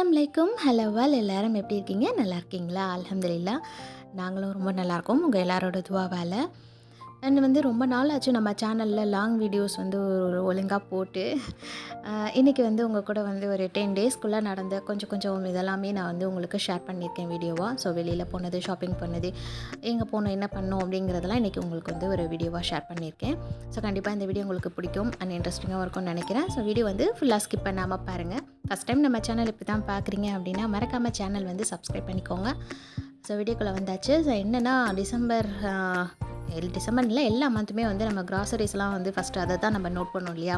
அஸ்ஸலாமு அலைக்கும். ஹலோவால் எல்லாரும் எப்படி இருக்கீங்க? நல்லா இருக்கீங்களா? அல்ஹம்துலில்லாஹ். நாங்களும் ரொம்ப நல்லாயிருக்கோம். உங்கள் எல்லாரோட துவாவால. அண்ட் ரொம்ப நாள் ஆச்சு நம்ம சேனலில் லாங் வீடியோஸ் ஒழுங்கா போட்டு இன்றைக்கி உங்கள் கூட ஒரு 10 டேஸ்க்குள்ளே நடந்த கொஞ்சம் கொஞ்சம் இதெல்லாமே நான் உங்களுக்கு ஷேர் பண்ணியிருக்கேன் வீடியோவாக. ஸோ வெளியில் போனது, ஷாப்பிங் பண்ணது, எங்கே போனோம், என்ன பண்ணோம் அப்படிங்கிறதெல்லாம் இன்றைக்கி உங்களுக்கு ஒரு வீடியோவாக ஷேர் பண்ணியிருக்கேன். ஸோ கண்டிப்பாக இந்த வீடியோ உங்களுக்கு பிடிக்கும் அண்ட் இன்ட்ரெஸ்டிங்காக இருக்கும்னு நினைக்கிறேன். ஸோ வீடியோ ஃபுல்லாக ஸ்கிப் பண்ணாமல் பாருங்கள். ஃபஸ்ட் டைம் நம்ம சேனல் இப்படி தான் பார்க்குறீங்க அப்படின்னா மறக்காமல் சேனல் சப்ஸ்கிரைப் பண்ணிக்கோங்க. ஸோ வீடியோக்குள்ளே வந்தாச்சு. ஸோ என்னென்னா டிசம்பர் இல்லை, எல்லா மந்த்துமே நம்ம கிராசரிஸ்லாம் ஃபஸ்ட்டு அதை தான் நம்ம நோட் பண்ணோம் இல்லையா?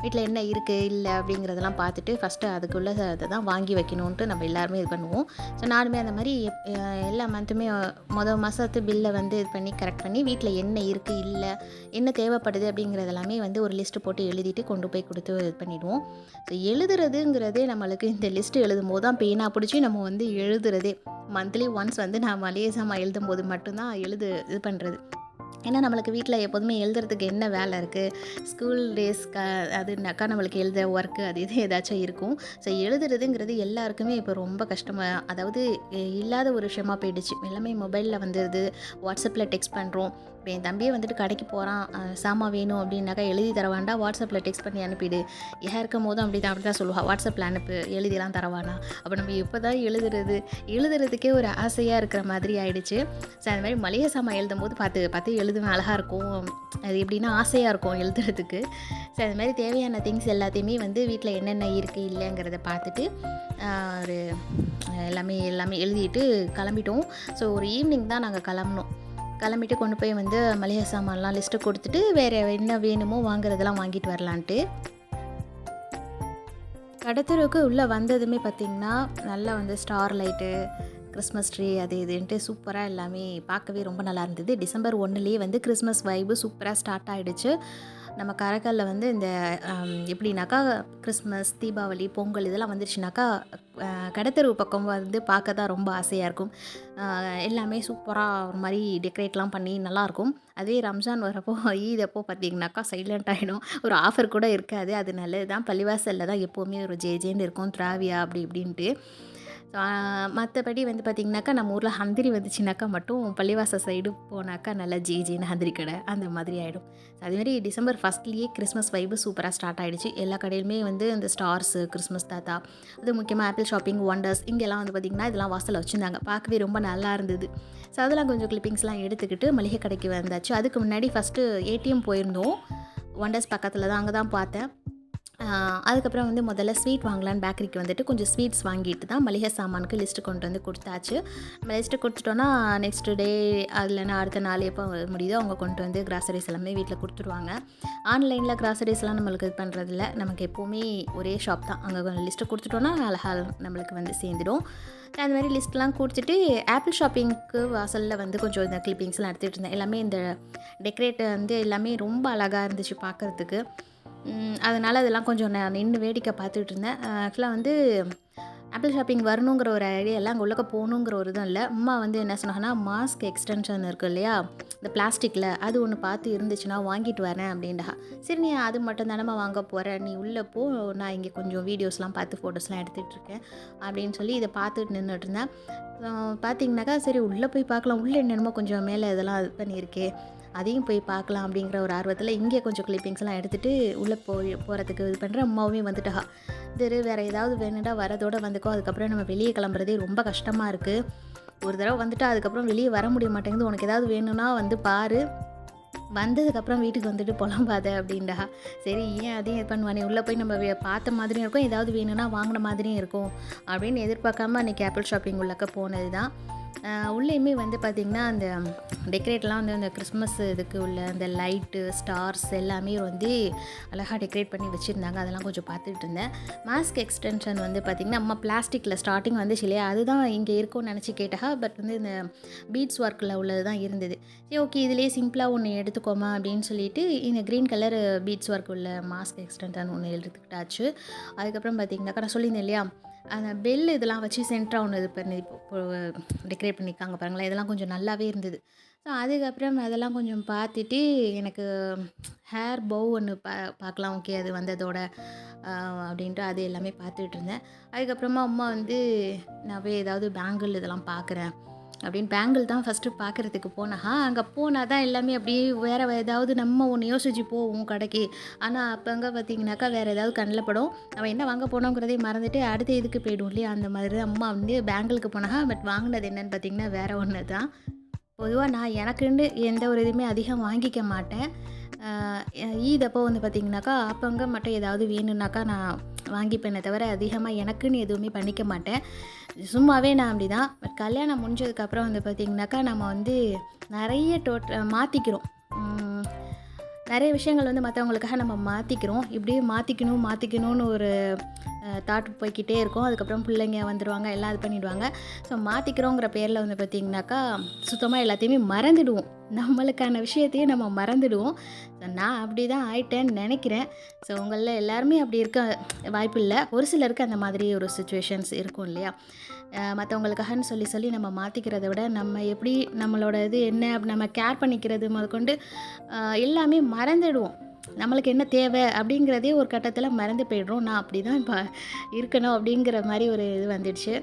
வீட்டில் என்ன இருக்குது இல்லை அப்படிங்கிறதெல்லாம் பார்த்துட்டு ஃபஸ்ட்டு அதுக்குள்ளே அதை தான் வாங்கி வைக்கணுன்ட்டு நம்ம எல்லாருமே இது பண்ணுவோம். ஸோ நானுமே அந்த மாதிரி எல்லா மந்த்துமே மாதத்து பில்லை இது பண்ணி கரெக்ட் பண்ணி வீட்டில் என்ன இருக்குது இல்லை என்ன தேவைப்படுது அப்படிங்கிறதெல்லாமே ஒரு லிஸ்ட்டு போட்டு எழுதிட்டு கொண்டு போய் கொடுத்து இது பண்ணிவிடுவோம். ஸோ எழுதுறதுங்கிறதே நம்மளுக்கு இந்த லிஸ்ட்டு எழுதும் போது தான் பேனா பிடிச்சி நம்ம எழுதுறதே. மந்த்லி ஒன்ஸ் நான் மளிகை சாமான் எழுதும்போது மட்டும்தான் இது பண்ணுறது. ஏன்னா நம்மளுக்கு வீட்டில் எப்போதுமே எழுதுறதுக்கு என்ன வேலை இருக்குது? ஸ்கூல் அதுனாக்கா நம்மளுக்கு எழுத ஒர்க்கு அது இது ஏதாச்சும் இருக்கும். ஸோ எழுதுறதுங்கிறது எல்லாருக்குமே இப்போ ரொம்ப கஷ்டமாக, அதாவது இல்லாத ஒரு விஷயமா போயிடுச்சு. எல்லாமே மொபைலில் வந்துடுது, வாட்ஸ்அப்பில் டெக்ஸ்ட் பண்ணுறோம். இப்போ என் தம்பியே கடைக்கு போகிறான், சாமான் வேணும் அப்படின்னாக்கா எழுதி தர வேண்டாம், வாட்ஸ்அப்பில் டெக்ஸ்ட் பண்ணி அனுப்பிடு. இருக்கும் போதும் அப்படி தான் சொல்லுவாள், வாட்ஸ்அப்பில் அனுப்பு, எழுதிலாம் தரவானா. அப்போ நம்ம எப்போ தான் எழுதுறதுக்கே ஒரு ஆசையாக இருக்கிற மாதிரி ஆயிடுச்சு. ஸோ அந்த மாதிரி மளிகை சாமான் எழுதும் போது பார்த்து எழுதுவேன், அழகாக இருக்கும். அது எப்படின்னா ஆசையாக இருக்கும் எழுதுறதுக்கு. ஸோ அது மாதிரி தேவையான திங்ஸ் எல்லாத்தையுமே வீட்டில் என்னென்ன இருக்குது இல்லைங்கிறத பார்த்துட்டு ஒரு எல்லாமே எழுதிட்டு கிளம்பிட்டோம். ஸோ ஒரு ஈவினிங் தான் நாங்கள் கிளம்பிட்டு கொண்டு போய் மளிகை சாமான்லாம் லிஸ்ட்டு கொடுத்துட்டு வேறு என்ன வேணுமோ வாங்குறதெல்லாம் வாங்கிட்டு வரலான்ட்டு கடத்தெருவுக்கு உள்ளே வந்ததுமே பார்த்திங்கன்னா நல்லா ஸ்டார் லைட்டு, கிறிஸ்மஸ் ட்ரீ அது இதுன்ட்டு சூப்பராக எல்லாமே பார்க்கவே ரொம்ப நல்லா இருந்தது. டிசம்பர் 1லேயே கிறிஸ்மஸ் வைபு சூப்பராக ஸ்டார்ட் ஆகிடுச்சு. நம்ம காரைக்காலில் இந்த எப்படின்னாக்கா கிறிஸ்மஸ், தீபாவளி, பொங்கல் இதெல்லாம் வந்துருச்சுனாக்கா கடத்தெருவு பக்கம் பார்க்க தான் ரொம்ப ஆசையாக இருக்கும். எல்லாமே சூப்பராக ஒரு மாதிரி டெக்கரேட்லாம் பண்ணி நல்லாயிருக்கும். அதே ரம்ஜான் வரப்போ, ஈத் அப்போ பார்த்திங்கனாக்கா சைலண்ட் ஆகிடும். ஒரு ஆஃபர் கூட இருக்காது. அது நல்லது தான். பள்ளிவாசலில் தான் எப்போவுமே ஒரு ஜேன்னு இருக்கும், திராவியா அப்படி இப்படின்ட்டு. மற்றபடி பார்த்திங்கனாக்கா நம்ம ஊரில் ஹந்திரி வந்துச்சுனாக்கா மட்டும் பள்ளிவாசல் சைடு போனாக்கா நல்லா ஜேன்னு ஹந்திரி கடை அந்த மாதிரி ஆகிடும். அதேமாதிரி டிசம்பர் 1லேயே கிறிஸ்மஸ் வைபு சூப்பராக ஸ்டார்ட் ஆகிடுச்சு. எல்லா கடையிலுமே இந்த ஸ்டார்ஸு, கிறிஸ்மஸ் தாத்தா, அது முக்கியமாக ஆப்பிள் ஷாப்பிங், ஒண்டர்ஸ் இங்கெல்லாம் பார்த்திங்கன்னா இதெல்லாம் வாசலில் வச்சுருந்தாங்க. பார்க்கவே ரொம்ப நல்லா இருந்தது. ஸோ அதெல்லாம் கொஞ்சம் கிளிப்பிங்ஸ்லாம் எடுத்துக்கிட்டு மளிகை கடைக்கு வந்தாச்சு. அதுக்கு முன்னாடி ஃபஸ்ட்டு ஏடிஎம் போயிருந்தோம். ஒண்டர்ஸ் பக்கத்தில் தான், அங்கே தான் பார்த்தேன். அதுக்கப்புறம் முதல்ல ஸ்வீட் வாங்கலான்னு பேக்கரிக்கு கொஞ்சம் ஸ்வீட்ஸ் வாங்கிட்டு தான் மளிகை சாமானுக்கு லிஸ்ட்டு கொண்டு கொடுத்தாச்சு. நம்ம லிஸ்ட்டு கொடுத்துட்டோன்னா நெக்ஸ்ட்டு டே இல்லைன்னா அடுத்த நாள் எப்போ முடியுதோ அவங்க கொண்டு கிராசரிஸ் எல்லாமே வீட்டில் கொடுத்துருவாங்க. ஆன்லைனில் கிராசரிஸ்லாம் நம்மளுக்கு இது பண்ணுறதில்ல. நமக்கு எப்போவுமே ஒரே ஷாப் தான். அங்கே லிஸ்ட்டு கொடுத்துட்டோன்னா அழகாக நம்மளுக்கு சேர்ந்துடும். அந்த மாதிரி லிஸ்ட்லாம் கொடுத்துட்டு ஆப்பிள் ஷாப்பிங்க்கு வாசலில் கொஞ்சம் இந்த கிளிப்பிங்ஸ்லாம் எடுத்துகிட்டு இருந்தேன். எல்லாமே இந்த டெக்கரேட் எல்லாமே ரொம்ப அழகாக இருந்துச்சு பார்க்குறதுக்கு. அதனால் அதெல்லாம் கொஞ்சம் நான் நின்று வேடிக்கை பார்த்துட்டு இருந்தேன். ஆக்சுவலாக ஆப்பிள் ஷாப்பிங் வரணுங்கிற ஒரு ஐடியாலாம் அங்கே உள்ளக்க போகணுங்கிற ஒரு இதுவும் இல்லை. அம்மா என்ன சொன்னாங்கன்னா, மாஸ்க் எக்ஸ்டென்ஷன் இருக்குது இல்லையா, இந்த பிளாஸ்டிக்கில் அது ஒன்று பார்த்து இருந்துச்சுன்னா வாங்கிட்டு வரேன் அப்படின்டா. சரி, நீ அது மட்டும் தானம்மா வாங்க போகிறேன், நீ உள்ளே போ, நான் இங்கே கொஞ்சம் வீடியோஸ்லாம் பார்த்து ஃபோட்டோஸ்லாம் எடுத்துகிட்டு இருக்கேன் அப்படின்னு சொல்லி இதை பார்த்துட்டு நின்றுட்டு இருந்தேன். பார்த்திங்கனாக்கா சரி உள்ளே போய் பார்க்கலாம், உள்ளே என்னென்னமோ கொஞ்சம் மேலே இதெல்லாம் இது பண்ணியிருக்கே, அதையும் போய் பார்க்கலாம் அப்படிங்கிற ஒரு ஆர்வத்தில் இங்கே கொஞ்சம் கிளிப்பிங்ஸ்லாம் எடுத்துகிட்டு உள்ளே போகிறதுக்கு இது பண்ணுறேன். அம்மாவே வந்துட்டா, வேறு ஏதாவது வேணுண்டா வரதோடு வந்துக்கோ, அதுக்கப்புறம் நம்ம வெளியே கிளம்புறதே ரொம்ப கஷ்டமாக இருக்குது. ஒரு தடவை வந்துட்டா அதுக்கப்புறம் வெளியே வர முடிய மாட்டேங்குது, உனக்கு ஏதாவது வேணும்னா பாரு, வந்ததுக்கப்புறம் வீட்டுக்கு புலம்பாத அப்படின்டா. சரி, ஏன் அதையும் இது பண்ணுவானே, உள்ளே போய் நம்ம பார்த்த மாதிரியும் இருக்கும், ஏதாவது வேணும்னா வாங்கின மாதிரியும் இருக்கும் அப்படின்னு எதிர்பார்க்காம அன்றைக்கி ஆப்பிள் ஷாப்பிங் உள்ளக்க போனது தான். உள்ளேயுமே பார்த்திங்கன்னா அந்த டெக்கரேட்லாம் அந்த கிறிஸ்மஸ் இதுக்கு உள்ள அந்த லைட்டு, ஸ்டார்ஸ் எல்லாமே அழகாக டெக்கரேட் பண்ணி வச்சுருந்தாங்க. அதெல்லாம் கொஞ்சம் பார்த்துட்டு இருந்தேன். மாஸ்க் எக்ஸ்டென்ஷன் பார்த்திங்கன்னா அம்மா பிளாஸ்டிக்கில் ஸ்டார்டிங் வந்துச்சு இல்லையா, அதுதான் இங்கே இருக்கும்னு நினச்சி கேட்டா. பட் இந்த பீட்ஸ் ஒர்க்கில் உள்ளது தான் இருந்தது. சரி, ஓகே, இதிலே சிம்பிளாக ஒன்று எடுத்துக்கோமா அப்படின்னு சொல்லிட்டு இந்த க்ரீன் கலர் பீட்ஸ் ஒர்க் உள்ள மாஸ்க் எக்ஸ்டென்ஷன் ஒன்று எடுத்துக்கிட்டாச்சு. அதுக்கப்புறம் பார்த்திங்கனாக்கா நான் சொல்லியிருந்தேன் இல்லையா, அந்த பெல் இதெல்லாம் வச்சு சென்டராக ஒன்று இது பண்ணி டெக்கரேட் பண்ணியிருக்காங்க பாருங்களேன், இதெல்லாம் கொஞ்சம் நல்லாவே இருந்தது. ஸோ அதுக்கப்புறம் அதெல்லாம் கொஞ்சம் பார்த்துட்டு எனக்கு ஹேர் பவ் ஒன்று பார்க்கலாம். ஓகே அது வந்ததோட அப்படின்ட்டு அது எல்லாமே பார்த்துட்டு இருந்தேன். அதுக்கப்புறமா அம்மா வந்து நான் போய் ஏதாவது பேங்கிள் இதெல்லாம் பார்க்குறேன் அப்படின்னு பேங்கிள் தான் ஃபஸ்ட்டு பார்க்குறதுக்கு போனா, அங்கே போனால் தான் எல்லாமே அப்படியே வேறு ஏதாவது நம்ம ஒன்று யோசிச்சு போவோம் கடைக்கு. ஆனால் அப்போ அங்கே பார்த்தீங்கன்னாக்கா வேறு ஏதாவது கண்ணில் படும். நம்ம என்ன வாங்க போனோங்கிறதே மறந்துட்டு அடுத்த இதுக்கு போய்டும் இல்லையா? அந்த மாதிரி தான் அம்மா வந்து பேங்கிளுக்கு போனாங்க. பட் வாங்கினது என்னன்னு பார்த்தீங்கன்னா வேறு ஒன்று தான். பொதுவா நான் எனக்குன்னு எந்த ஒரு இதுவுமே அதிகம் வாங்கிக்க மாட்டேன். ஈத் அப்போ வந்து பார்த்திங்கனாக்கா, அப்பங்க மட்டும் ஏதாவது வேணும்னாக்கா நான் வாங்கிப்பேனே தவிர, அதிகமாக எனக்குன்னு எதுவுமே பண்ணிக்க மாட்டேன். சும்மாவே நான் அப்படி தான். பட் கல்யாணம் முடிஞ்சதுக்கப்புறம் வந்து பார்த்திங்கனாக்கா, நம்ம வந்து நிறைய மாற்றிக்கிறோம். நிறைய விஷயங்கள் வந்து மற்றவங்களுக்காக நம்ம மாற்றிக்கிறோம். இப்படியே மாற்றிக்கணும்னு ஒரு தாட் போய்க்கிட்டே இருக்கும். அதுக்கப்புறம் பிள்ளைங்க வந்துடுவாங்க, எல்லாம் இது பண்ணிவிடுவாங்க. ஸோ மாற்றிக்கிறோங்கிற பேரில் வந்து பார்த்திங்கனாக்கா, சுத்தமாக எல்லாத்தையுமே மறந்துடுவோம். நம்மளுக்கான விஷயத்தையே நம்ம மறந்துடுவோம். ஸோ நான் அப்படி தான் ஆயிட்டேன்னு நினைக்கிறேன். ஸோ உங்களில் எல்லாருமே அப்படி இருக்க வாய்ப்பு இல்லை. ஒரு சிலருக்கு அந்த மாதிரி ஒரு சிச்சுவேஷன்ஸ் இருக்கும் இல்லையா? மற்றவங்களுக்காகன்னு சொல்லி நம்ம மாற்றிக்கிறத விட, நம்ம எப்படி நம்மளோட இது என்ன நம்ம கேர் பண்ணிக்கிறது முதற்கொண்டு எல்லாமே மறந்துடுவோம். நம்மளுக்கு என்ன தேவை அப்படிங்கிறதே ஒரு கட்டத்தில் மறந்து போய்டுறோம். நான் அப்படி தான் இப்போ இருக்கணும் அப்படிங்கிற மாதிரி ஒரு இது வந்துடுச்சு.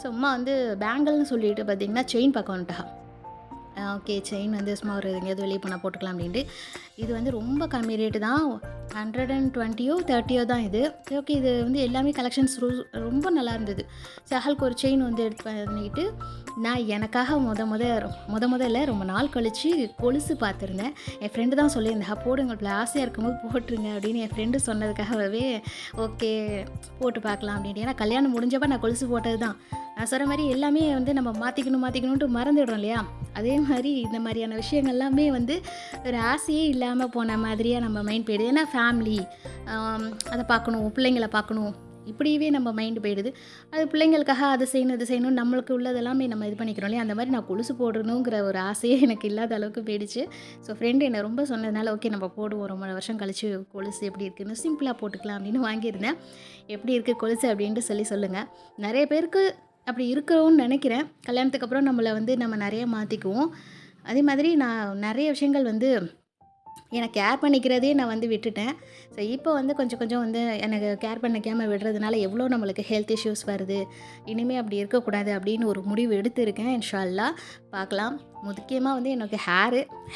ஸோ அம்மா வந்து பேங்கிள்னு சொல்லிட்டு பார்த்திங்கன்னா செயின் பார்க்க வந்துட்டா. ஓகே செயின் வந்து சும்மா ஒரு எங்கேயாவது வெளியே போனால் போட்டுக்கலாம் அப்படின்ட்டு. இது வந்து ரொம்ப கம்மி ரேட்டு தான். 120 30 தான் இது. ஓகே இது வந்து எல்லாமே கலெக்ஷன்ஸ் ரொம்ப நல்லா இருந்தது. சஹலுக்கு ஒரு செயின் வந்து எடுத்து பண்ணிட்டு, நான் எனக்காக முதல்ல ரொம்ப நாள் கழித்து கொலுசு பார்த்துருந்தேன். என் ஃப்ரெண்டு தான் சொல்லியிருந்தா, போடுங்க உங்களுக்கு ஆசையாக இருக்கும்போது போட்டுருங்க அப்படின்னு என் ஃப்ரெண்டு சொன்னதுக்காகவே ஓகே போட்டு பார்க்கலாம் அப்படின்ட்டு. ஏன்னா கல்யாணம் முடிஞ்சப்போ நான் கொலுசு போட்டது தான். நான் சொல்கிற மாதிரி எல்லாமே வந்து நம்ம மாற்றிக்கணுன்ட்டு மறந்துடுறோம் இல்லையா? அதே மாதிரி இந்த மாதிரியான விஷயங்கள் எல்லாமே வந்து ஒரு ஆசையே இல்லாமல் போன மாதிரியாக நம்ம மைண்ட் போயிடுது. ஏன்னா ஃபேமிலி அதை பார்க்கணும், பிள்ளைங்களை பார்க்கணும், இப்படியே நம்ம மைண்டு போயிடுது. அது பிள்ளைங்களுக்காக அது செய்யணும் நம்மளுக்கு உள்ளது எல்லாமே நம்ம இது பண்ணிக்கிறோம் இல்லையா? அந்த மாதிரி நான் கொலுசு போடணுங்கிற ஒரு ஆசையே எனக்கு இல்லாத அளவுக்கு போயிடுச்சு. ஸோ ஃப்ரெண்டு என்னை ரொம்ப சொன்னதுனால ஓகே நம்ம போடுவோம், ரொம்ப வருஷம் கழிச்சு கொலுசு எப்படி இருக்குன்னு சிம்பிளாக போட்டுக்கலாம் அப்படின்னு வாங்கியிருந்தேன். எப்படி இருக்குது கொலுசு அப்படின்ட்டு சொல்லுங்கள். நிறைய பேருக்கு அப்படி இருக்கிறோன்னு நினைக்கிறேன். கல்யாணத்துக்கு அப்புறம் நம்மளை வந்து நம்ம நிறைய மாற்றிக்குவோம். அதே மாதிரி நான் நிறைய விஷயங்கள் வந்து எனக்கு கேர் பண்ணிக்கிறதே நான் வந்து விட்டுட்டேன். ஸோ இப்போ வந்து கொஞ்சம் கொஞ்சம் வந்து எனக்கு கேர் பண்ணிக்காமல் விடுறதுனால எவ்வளோ நம்மளுக்கு ஹெல்த் இஷ்யூஸ் வருது. இனிமேல் அப்படி இருக்கக்கூடாது அப்படின்னு ஒரு முடிவு எடுத்திருக்கேன். இன்ஷா அல்லாஹ் பார்க்கலாம். முக்கியமாக வந்து எனக்கு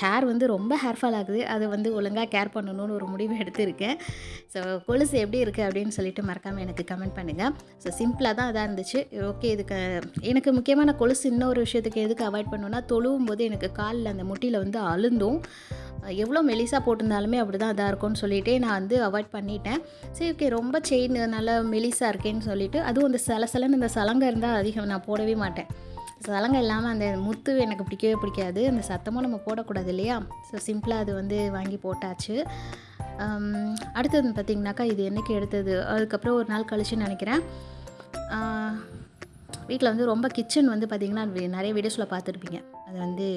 ஹேர் வந்து ரொம்ப ஹேர் ஃபால் ஆகுது. அதை வந்து ஒழுங்காக கேர் பண்ணணும்னு ஒரு முடிவு எடுத்திருக்கேன். ஸோ கொலுசு எப்படி இருக்குது அப்படின்னு சொல்லிட்டு மறக்காமல் எனக்கு கமெண்ட் பண்ணுங்கள். ஸோ சிம்பிளாக தான் அதாக இருந்துச்சு. ஓகே இதுக்கு எனக்கு முக்கியமான கொலுசு இன்னொரு விஷயத்துக்கு எதுக்கு அவாய்ட் பண்ணுன்னா, தொழுவும் போது எனக்கு காலில் அந்த முட்டியில் வந்து அழுந்தும். எவ்வளோ மெலிசாக போட்டிருந்தாலுமே அப்படி தான் இதாக இருக்கும்னு சொல்லிவிட்டு நான் வந்து அவாய்ட் பண்ணிட்டேன். சரி ஓகே ரொம்ப செயின் நல்லா மெலிசாக இருக்கேன்னு சொல்லிவிட்டு, அதுவும் அந்த சலசலன்னு இந்த சலங்கை இருந்தால் அதிகம் நான் போடவே மாட்டேன். சலங்கை இல்லாமல் அந்த முத்து எனக்கு பிடிக்கவே பிடிக்காது. அந்த சத்தமும் நம்ம போடக்கூடாது இல்லையா? ஸோ சிம்பிளாக அது வந்து வாங்கி போட்டாச்சு. அடுத்தது பார்த்திங்கனாக்கா இது என்றைக்கு எடுத்தது, அதுக்கப்புறம் ஒரு நாள் கழிச்சுன்னு நினைக்கிறேன். வீட்டில் வந்து ரொம்ப கிச்சன் வந்து பார்த்திங்கன்னா நிறைய வீடியோஸில் பார்த்துருப்பீங்க. அது வந்து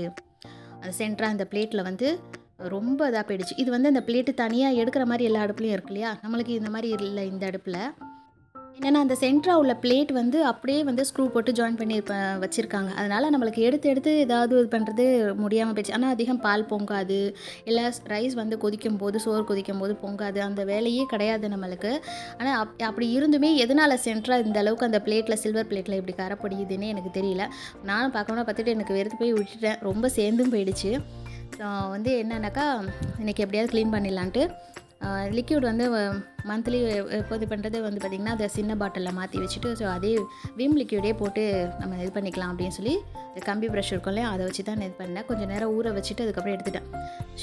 அந்த சென்டராக அந்த பிளேட்டில் வந்து ரொம்ப இதாக போயிடுச்சு. இது வந்து அந்த பிளேட்டு தனியாக எடுக்கிற மாதிரி எல்லா அடுப்புலையும் இருக்கு இல்லையா? நம்மளுக்கு இந்த மாதிரி இல்லை இந்த அடுப்பில். என்னென்னா அந்த சென்டராக உள்ள பிளேட் வந்து அப்படியே வந்து ஸ்க்ரூ போட்டு ஜாயின் பண்ணி வச்சுருக்காங்க. அதனால் நம்மளுக்கு எடுத்து ஏதாவது இது பண்ணுறது முடியாமல் போயிடுச்சு. ஆனால் அதிகம் பால் பொங்காது, இல்லை ரைஸ் வந்து கொதிக்கும்போது சோறு கொதிக்கும்போது பொங்காது. அந்த வேலையே கிடையாது நம்மளுக்கு. ஆனால் அப்படி இருந்துமே எதனால் சென்டராக இந்த அளவுக்கு அந்த பிளேட்டில் சில்வர் பிளேட்டில் இப்படி கரைப்படியுதுன்னே எனக்கு தெரியல. நானும் பார்க்கணும்னா பார்த்துட்டு எனக்கு வெறுத்து போய் விட்டுட்டேன். ரொம்ப சேர்ந்தும் போயிடுச்சு. வந்து என்னன்னாக்கா இன்றைக்கி எப்படியாவது க்ளீன் பண்ணிடலான்ட்டு லிக்யூட் வந்து மந்த்லி எப்போது பண்ணுறது வந்து பார்த்திங்கன்னா அதை சின்ன பாட்டிலில் மாற்றி வச்சுட்டு, ஸோ அதே விம் லிக்யூடே போட்டு நம்ம இது பண்ணிக்கலாம் அப்படின்னு சொல்லி கம்பி ப்ரஷ் இருக்கும் இல்லையா, அதை வச்சு தான் இது பண்ணேன். கொஞ்சம் நேரம் ஊற வச்சுட்டு அதுக்கப்புறம் எடுத்துட்டேன்.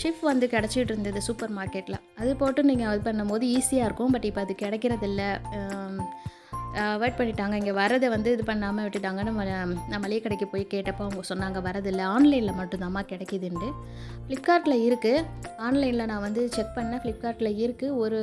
ஷிஃப்ட் வந்து கிடச்சிட்டு இருந்தது சூப்பர் மார்க்கெட்டில். அது போட்டு நீங்கள் இது பண்ணும்போது ஈஸியாக இருக்கும். பட் இப்போ அது கிடைக்கிறதில்ல, அவாய்ட் பண்ணிட்டாங்க. இங்கே வரதை வந்து இது பண்ணாமல் விட்டுட்டாங்க. நான் மளிகை கடைக்கு போய் கேட்டப்போ அவங்க சொன்னாங்க வரதில்லை, ஆன்லைனில் மட்டும்தாம்மா கிடைக்கிதுன்ட்டு. ஃப்ளிப்கார்ட்டில் இருக்குது. ஆன்லைனில் நான் வந்து செக் பண்ணேன், ஃப்ளிப்கார்ட்டில் இருக்குது. ஒரு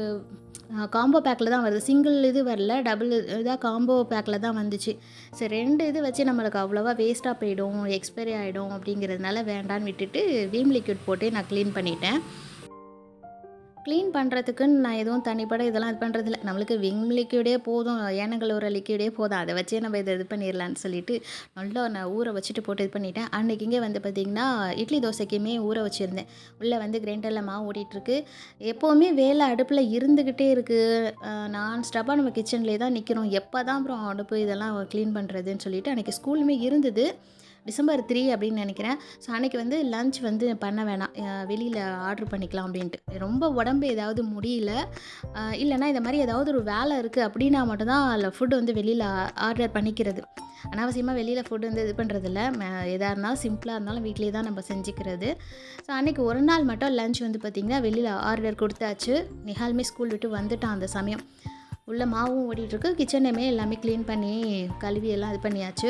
காம்போ பேக்கில் தான் வருது, சிங்கிள் இது வரல, டபுள் இதாக காம்போ பேக்கில் தான் வந்துச்சு. சரி 2 இது வச்சு நம்மளுக்கு அவ்வளோவா வேஸ்ட்டாக போயிடும், எக்ஸ்பைரி ஆகிடும் அப்படிங்கிறதுனால வேண்டான்னு விட்டுட்டு விம் லிக்விட் போட்டு நான் க்ளீன் பண்ணிட்டேன். க்ளீன் பண்ணுறதுக்குன்னு நான் எதுவும் தனிப்பட இதெல்லாம் இது பண்ணுறதில்ல. நம்மளுக்கு விம் லிக்விடே போதும், ஏனம் கழுவுற லிக்விடே போதும். அத வச்சே நம்ம இது பண்ணிடலான்னு சொல்லிட்டு, நல்லா நான் ஊற வச்சுட்டு போட்டு இது பண்ணிட்டேன். அன்னைக்கு இங்கே வந்து பார்த்திங்கன்னா, இட்லி தோசைக்குமே ஊற வச்சுருந்தேன். உள்ளே வந்து கிரைண்டரில் மாவு ஓடிட்டுருக்கு. எப்போவுமே வேலை அடுப்பில் இருந்துக்கிட்டே இருக்குது. நான் ஸ்டாப்பாக நம்ம கிச்சன்லேயே தான் நிற்கிறோம். எப்போ தான் அப்புறம் அடுப்பு இதெல்லாம் க்ளீன் பண்ணுறதுன்னு சொல்லிட்டு, அன்றைக்கி ஸ்கூலுமே இருந்தது. டிசம்பர் 3 அப்படின்னு நினைக்கிறேன். ஸோ அன்றைக்கி வந்து லஞ்ச் வந்து பண்ண வேணாம், வெளியில் ஆர்டர் பண்ணிக்கலாம் அப்படின்ட்டு. ரொம்ப உடம்பு ஏதாவது முடியல, இல்லைனா இந்த மாதிரி ஏதாவது ஒரு வேலை இருக்குது அப்படின்னா மட்டும்தான் அதில் ஃபுட்டு வந்து வெளியில் ஆர்டர் பண்ணிக்கிறது. அனாவசியமாக வெளியில் ஃபுட்டு வந்து இது பண்ணுறதில்ல. எதாக இருந்தாலும் சிம்பிளாக இருந்தாலும் வீட்டிலே தான் நம்ம செஞ்சுக்கிறது. ஸோ அன்றைக்கி ஒரு நாள் மட்டும் லஞ்ச் வந்து பார்த்திங்கன்னா வெளியில் ஆர்டர் கொடுத்தாச்சு. நிஹாலுமே ஸ்கூல் விட்டு வந்துட்டான் அந்த சமயம். உள்ள மாவும் ஓடிட்டுருக்கு, கிச்சனையுமே எல்லாமே க்ளீன் பண்ணி கழுவி எல்லாம் இது பண்ணியாச்சு.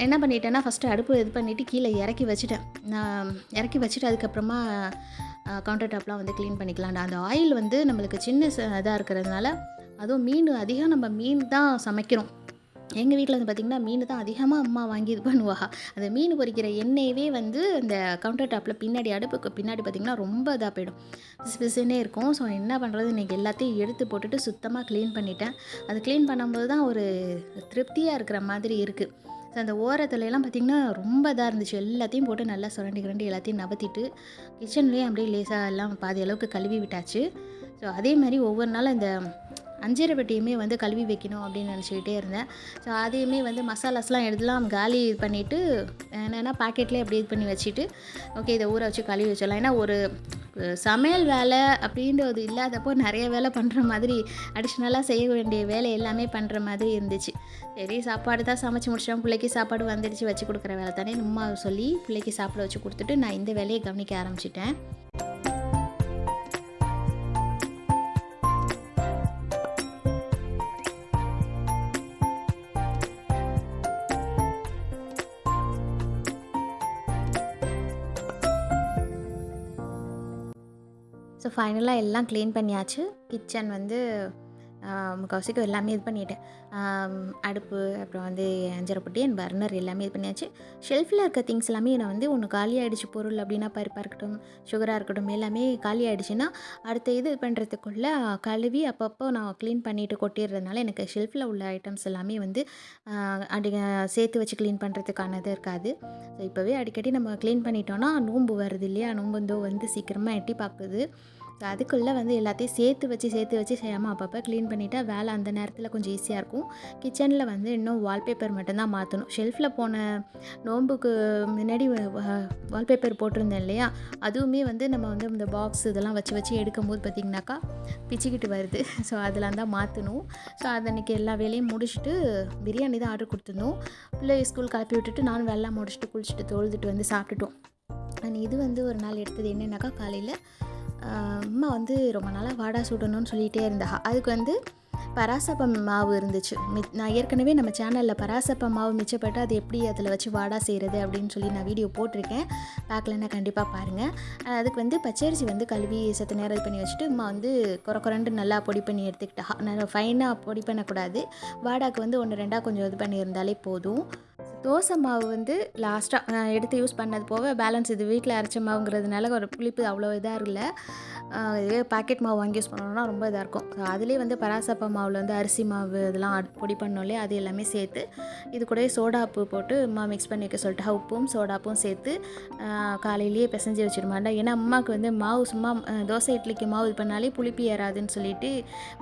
என்ன பண்ணிட்டேன்னா, ஃபஸ்ட்டு அடுப்பு இது பண்ணிவிட்டு கீழே இறக்கி வச்சுட்டேன். நான் இறக்கி வச்சுட்டு அதுக்கப்புறமா கவுண்டர் டாப்லாம் வந்து க்ளீன் பண்ணிக்கலாம்டா. அந்த ஆயில் வந்து நம்மளுக்கு சின்ன இதாக இருக்கிறதுனால, அதுவும் மீன் அதிகம் நம்ம மீன் தான் சமைக்கிறோம். எங்கள் வீட்டில் வந்து பார்த்திங்கன்னா மீன் தான் அதிகமாக அம்மா வாங்கி இது பண்ணுவா. அந்த மீன் பொரிக்கிற எண்ணெயவே வந்து அந்த கவுண்டர் டாப்பில் பின்னாடி அடுப்புக்கு பின்னாடி பார்த்திங்கன்னா ரொம்ப இதாக போயிடும், பிசு பிசுன்னே இருக்கும். ஸோ என்ன பண்ணுறது, இன்றைக்கி எல்லாத்தையும் எடுத்து போட்டுட்டு சுத்தமாக க்ளீன் பண்ணிட்டேன். அது க்ளீன் பண்ணும்போது தான் ஒரு திருப்தியாக இருக்கிற மாதிரி இருக்குது. ஸோ அந்த ஓரத்துலலாம் பார்த்திங்கன்னா ரொம்ப இதாக இருந்துச்சு. எல்லாத்தையும் போட்டு நல்லா சுரண்டி கிரண்டி எல்லாத்தையும் நவத்திட்டு கிச்சன்லேயே அப்படியே லேசாக எல்லாம் பாதி அளவுக்கு கழுவி விட்டாச்சு. ஸோ அதே மாதிரி ஒவ்வொரு நாளும் இந்த அஞ்சரை பெட்டியுமே வந்து கழுவி வைக்கணும் அப்படின்னு நினச்சிக்கிட்டே இருந்தேன். ஸோ அதையுமே வந்து மசாலாஸ்லாம் எடுத்துலாம் காலி பண்ணிவிட்டு, என்னென்னா பாக்கெட்லேயே அப்படியே இது பண்ணி வச்சுட்டு, ஓகே இதை ஊற வச்சு கழுவி வச்சிடலாம். ஏன்னா ஒரு சமையல் வேலை அப்படின்றது இல்லாதப்போ நிறைய வேலை பண்ணுற மாதிரி, அடிஷ்னலாக செய்ய வேண்டிய வேலை எல்லாமே பண்ணுற மாதிரி இருந்துச்சு. சரி சாப்பாடு தான் சமைச்சு முடிச்சிட்டோம், பிள்ளைக்கு சாப்பாடு வந்துடுச்சு, வச்சு கொடுக்குற வேலை தானே அம்மா சொல்லி பிள்ளைக்கு சாப்பிட வச்சு கொடுத்துட்டு நான் இந்த வேலையை கவனிக்க ஆரம்பிச்சிட்டேன். ஸோ ஃபைனலாக எல்லாம் க்ளீன் பண்ணியாச்சு. கிச்சன் வந்து முக்கால்வாசிக்கு எல்லாமே இது பண்ணிட்டேன். அடுப்பு, அப்புறம் வந்து அஞ்சரை பெட்டி அண்ட் பர்னர் எல்லாமே இது பண்ணியாச்சு. ஷெல்ஃபில் இருக்க திங்ஸ் எல்லாமே நான் வந்து ஒன்று காலி ஆகிடுச்சு. பொருள் அப்படின்னா பருப்பாக இருக்கட்டும், சுகராக இருக்கட்டும், எல்லாமே காலி ஆகிடுச்சுன்னா அடுத்த இது பண்ணுறதுக்குள்ளே கழுவி அப்பப்போ நான் க்ளீன் பண்ணிவிட்டு கொட்டிடுறதுனால எனக்கு ஷெல்ஃபில் உள்ள ஐட்டம்ஸ் எல்லாமே வந்து சேர்த்து வச்சு க்ளீன் பண்ணுறதுக்கானது இருக்காது. ஸோ இப்போவே அடிக்கடி நம்ம க்ளீன் பண்ணிட்டோன்னா நோன்பு வருது இல்லையா, நோம்பு வந்து சீக்கிரமாக எட்டி பார்க்குது. ஸோ அதுக்குள்ளே வந்து எல்லாத்தையும் சேர்த்து வச்சு செய்யாமல் அப்பப்போ க்ளீன் பண்ணிவிட்டா வேலை அந்த நேரத்தில் கொஞ்சம் ஈஸியாக இருக்கும். கிச்சனில் வந்து இன்னும் வால்பேப்பர் மட்டும்தான் மாற்றணும். ஷெல்ஃபில் போன நோன்புக்கு முன்னாடி வால்பேப்பர் போட்டிருந்தேன் இல்லையா, அதுவுமே வந்து நம்ம வந்து இந்த பாக்ஸ் இதெல்லாம் வச்சு எடுக்கும்போது பார்த்திங்கனாக்கா பிச்சுக்கிட்டு வருது. ஸோ அதெல்லாம் தான் மாற்றணும். ஸோ அது அன்றைக்கி எல்லா வேலையும் முடிச்சுட்டு பிரியாணி தான் ஆர்டர் கொடுத்துருந்தோம். பிள்ளை ஸ்கூல் கிளப்பி விட்டுட்டு நானும் வெள்ளம் முடிச்சுட்டு குளிச்சுட்டு தொழுதுட்டு வந்து சாப்பிட்டுட்டோம். அண்ட் இது வந்து ஒரு நாள் எடுத்தது என்னென்னாக்கா, காலையில் அம்மா வந்து ரொம்ப நாளாக வாடா சுடணும்னு சொல்லிகிட்டே இருந்தா. அதுக்கு வந்து பராசப்பம் மாவு இருந்துச்சு. நான் ஏற்கனவே நம்ம சேனலில் பராசப்பம் மாவு மிச்சப்பட்டு அது எப்படி அதில் வச்சு வாடா செய்கிறது அப்படின்னு சொல்லி நான் வீடியோ போட்டிருக்கேன். பார்க்கலன்னா கண்டிப்பாக பாருங்கள். அதுக்கு வந்து பச்சரிசி வந்து கழுவி சத்து நேரம் இது பண்ணி வச்சுட்டு அம்மா வந்து குறண்டு நல்லா பொடி பண்ணி எடுத்துக்கிட்டா. நல்லா ஃபைனாக பொடி பண்ணக்கூடாது. வாடாக்கு வந்து 1 2 கொஞ்சம் இது பண்ணியிருந்தாலே போதும். தோசை மாவு வந்து லாஸ்ட்டாக நான் எடுத்து யூஸ் பண்ணது போக பேலன்ஸ் இது வீட்டில் அரைச்ச மாவுங்கிறதுனால ஒரு புளிப்பு அவ்வளோ இதாக இல்லை. இதே பாக்கெட் மாவு வாங்கி யூஸ் பண்ணோன்னா ரொம்ப இதாக இருக்கும். ஸோ அதிலே வந்து பராசப்பா மாவில் வந்து அரிசி மாவு இதெல்லாம் பொடி பண்ணோம்லே அது எல்லாமே சேர்த்து இது கூட சோடாப்பு போட்டு அம்மா மிக்ஸ் பண்ணி வைக்க சொல்லிட்டு உப்பும் சோடாப்பும் சேர்த்து காலையிலேயே பிசைஞ்சு வச்சுருமாண்டா. ஏன்னா அம்மாவுக்கு வந்து மாவு சும்மா தோசை இட்லிக்கு மாவு இது பண்ணாலே புளிப்பு ஏறாதுன்னு சொல்லிட்டு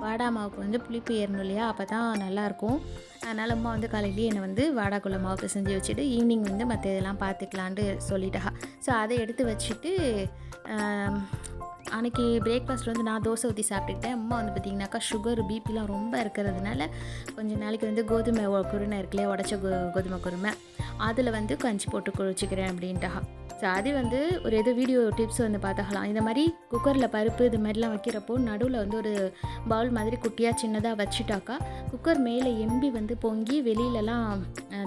வாடா மாவுக்கு வந்து புளிப்பு ஏறணும் இல்லையா, அப்போ தான் நல்லாயிருக்கும். அதனால் அம்மா வந்து காலையிலேயே என்னை வந்து வாடாக்குள்ள மாவு பிசைஞ்சு வச்சுட்டு ஈவினிங் வந்து மற்ற இதெல்லாம் பார்த்துக்கலான்ட்டு சொல்லிட்டா. ஸோ அதை எடுத்து வச்சுட்டு அன்றைக்கி பிரேக்ஃபாஸ்ட் வந்து நான் தோசை ஊற்றி சாப்பிட்டுக்கிட்டேன். அம்மா வந்து பார்த்திங்கனாக்கா சுகர் பிபிலாம் ரொம்ப இருக்கிறதுனால கொஞ்சம் நாளைக்கு வந்து கோதுமை குருணை இருக்குல்லையா, உடச்ச கோதுமை குருமை அதில் வந்து கஞ்சி போட்டு குடிச்சிக்கிறேன் அப்படின்ட்டா. ஸோ அது வந்து ஒரு எது வீடியோ டிப்ஸ் வந்து பார்த்துக்கலாம். இந்த மாதிரி குக்கரில் பருப்பு இது மாதிரிலாம் வைக்கிறப்போ நடுவில் வந்து ஒரு பவுல் மாதிரி குட்டியாக சின்னதாக வச்சுட்டாக்கா குக்கர் மேலே எம்பி வந்து பொங்கி வெளியிலலாம்